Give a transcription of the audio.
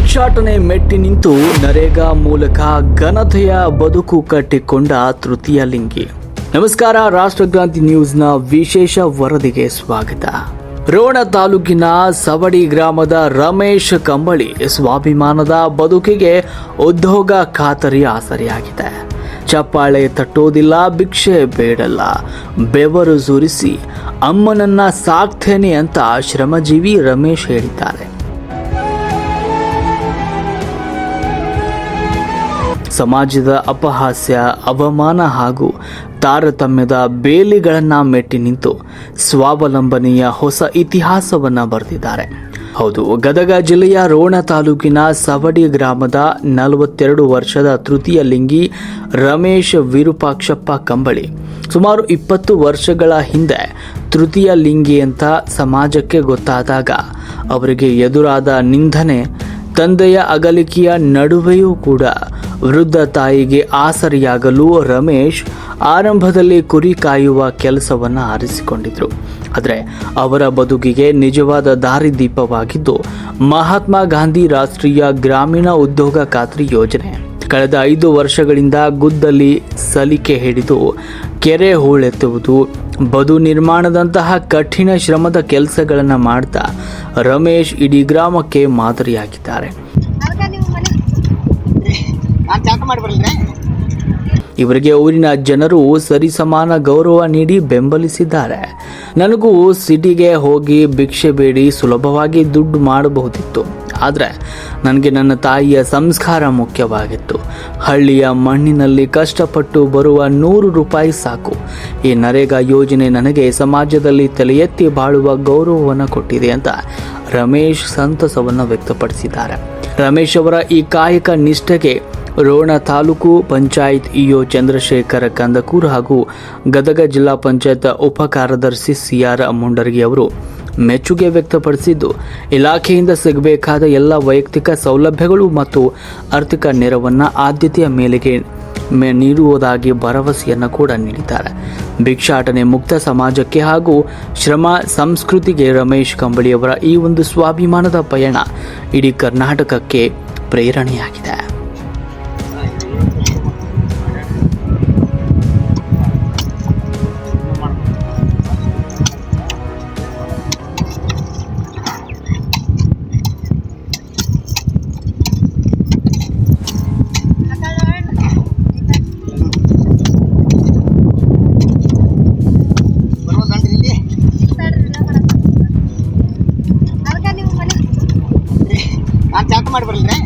ಭಿಕ್ಷಾಟನೆ ಮೆಟ್ಟಿ ನಿಂತು ನರೇಗಾ ಮೂಲಕ ಘನತೆಯ ಬದುಕು ಕಟ್ಟಿಕೊಂಡ ತೃತೀಯ ಲಿಂಗಿ. ನಮಸ್ಕಾರ, ರಾಷ್ಟ್ರಕ್ರಾಂತಿ ನ್ಯೂಸ್ನ ವಿಶೇಷ ವರದಿಗೆ ಸ್ವಾಗತ. ರೋಣ ತಾಲೂಕಿನ ಸವಡಿ ಗ್ರಾಮದ ರಮೇಶ್ ಕಂಬಳಿ ಸ್ವಾಭಿಮಾನದ ಬದುಕಿಗೆ ಉದ್ಯೋಗ ಖಾತರಿ ಆಸರೆಯಾಗಿದೆ. ಚಪ್ಪಾಳೆ ತಟ್ಟೋದಿಲ್ಲ, ಭಿಕ್ಷೆ ಬೇಡಲ್ಲ, ಬೆವರು ಸುರಿಸಿ ಅಮ್ಮನನ್ನ ಸಾಕ್ತೇನೆ ಅಂತ ಶ್ರಮಜೀವಿ ರಮೇಶ್ ಹೇಳಿದ್ದಾರೆ. ಸಮಾಜದ ಅಪಹಾಸ್ಯ, ಅವಮಾನ ಹಾಗೂ ತಾರತಮ್ಯದ ಬೇಲಿಗಳನ್ನ ಮೆಟ್ಟಿ ನಿಂತು ಸ್ವಾವಲಂಬನೆಯ ಹೊಸ ಇತಿಹಾಸವನ್ನ ಬರೆದಿದ್ದಾರೆ. ಹೌದು, ಗದಗ ಜಿಲ್ಲೆಯ ರೋಣ ತಾಲೂಕಿನ ಸವಡಿ ಗ್ರಾಮದ 42 ವರ್ಷದ ತೃತೀಯ ಲಿಂಗಿ ರಮೇಶ್ ವಿರೂಪಾಕ್ಷಪ್ಪ ಕಂಬಳಿ ಸುಮಾರು 20 ವರ್ಷಗಳ ಹಿಂದೆ ತೃತೀಯ ಲಿಂಗಿ ಅಂತ ಸಮಾಜಕ್ಕೆ ಗೊತ್ತಾದಾಗ ಅವರಿಗೆ ಎದುರಾದ ನಿಂದನೆ, ತಂದೆಯ ಅಗಲಿಕೆಯ ನಡುವೆಯೂ ಕೂಡ ವೃದ್ಧ ತಾಯಿಗೆ ಆಸರಿಯಾಗಲು ರಮೇಶ್ ಆರಂಭದಲ್ಲಿ ಕುರಿ ಕಾಯುವ ಕೆಲಸವನ್ನು ಆರಿಸಿಕೊಂಡಿದ್ರು. ಆದರೆ ಅವರ ಬದುಕಿಗೆ ನಿಜವಾದ ದಾರಿದೀಪವಾಗಿದ್ದು ಮಹಾತ್ಮ ಗಾಂಧಿ ರಾಷ್ಟ್ರೀಯ ಗ್ರಾಮೀಣ ಉದ್ಯೋಗ ಖಾತ್ರಿ ಯೋಜನೆ. ಕಳೆದ 5 ವರ್ಷಗಳಿಂದ ಗುದ್ದಲಿ, ಸಲಿಕೆ ಹಿಡಿದು ಕೆರೆ ಹೂಳೆತ್ತುವುದು, ಬದು ನಿರ್ಮಾಣದಂತಹ ಕಠಿಣ ಶ್ರಮದ ಕೆಲಸಗಳನ್ನು ಮಾಡ್ತಾ ರಮೇಶ್ ಇಡೀ ಗ್ರಾಮಕ್ಕೆ ಮಾದರಿಯಾಗಿದ್ದಾರೆ. ಇವರಿಗೆ ಊರಿನ ಜನರು ಸರಿಸಮಾನ ಗೌರವ ನೀಡಿ ಬೆಂಬಲಿಸಿದ್ದಾರೆ. ನನಗೂ ಸಿಟಿಗೆ ಹೋಗಿ ಭಿಕ್ಷೆ ಬೇಡಿ ಸುಲಭವಾಗಿ ದುಡ್ಡು ಮಾಡಬಹುದಿತ್ತು, ಆದರೆ ನನಗೆ ನನ್ನ ತಾಯಿಯ ಸಂಸ್ಕಾರ ಮುಖ್ಯವಾಗಿತ್ತು. ಹಳ್ಳಿಯ ಮಣ್ಣಿನಲ್ಲಿ ಕಷ್ಟಪಟ್ಟು ಬರುವ 100 ರೂಪಾಯಿ ಸಾಕು. ಈ ನರೇಗಾ ಯೋಜನೆ ನನಗೆ ಸಮಾಜದಲ್ಲಿ ತಲೆ ಎತ್ತಿ ಬಾಳುವ ಗೌರವವನ್ನು ಕೊಟ್ಟಿದೆ ಅಂತ ರಮೇಶ್ ಸಂತಸವನ್ನು ವ್ಯಕ್ತಪಡಿಸಿದ್ದಾರೆ. ರಮೇಶ್ ಅವರ ಈ ಕಾಯಕ ನಿಷ್ಠೆಗೆ ರೋಣ ತಾಲೂಕು ಪಂಚಾಯತ್ ಇಒ ಚಂದ್ರಶೇಖರ ಕಂದಕೂರ್ ಹಾಗೂ ಗದಗ ಜಿಲ್ಲಾ ಪಂಚಾಯತ್ ಉಪ ಕಾರ್ಯದರ್ಶಿ ಸಿಆರ್ ಮುಂಡರ್ಗಿ ಅವರು ಮೆಚ್ಚುಗೆ ವ್ಯಕ್ತಪಡಿಸಿದ್ದು, ಇಲಾಖೆಯಿಂದ ಸಿಗಬೇಕಾದ ಎಲ್ಲ ವೈಯಕ್ತಿಕ ಸೌಲಭ್ಯಗಳು ಮತ್ತು ಆರ್ಥಿಕ ನೆರವನ್ನು ಆದ್ಯತೆಯ ಮೇಲೆಗೆ ನೀಡುವುದಾಗಿ ಭರವಸೆಯನ್ನು ಕೂಡ ನೀಡಿದ್ದಾರೆ. ಭಿಕ್ಷಾಟನೆ ಮುಕ್ತ ಸಮಾಜಕ್ಕೆ ಹಾಗೂ ಶ್ರಮ ಸಂಸ್ಕೃತಿಗೆ ರಮೇಶ್ ಕಂಬಳಿಯವರ ಈ ಒಂದು ಸ್ವಾಭಿಮಾನದ ಪಯಣ ಇಡೀ ಕರ್ನಾಟಕಕ್ಕೆ ಪ್ರೇರಣೆಯಾಗಿದೆ. ಮಾಡಿ ಬರಲ್ರಿ.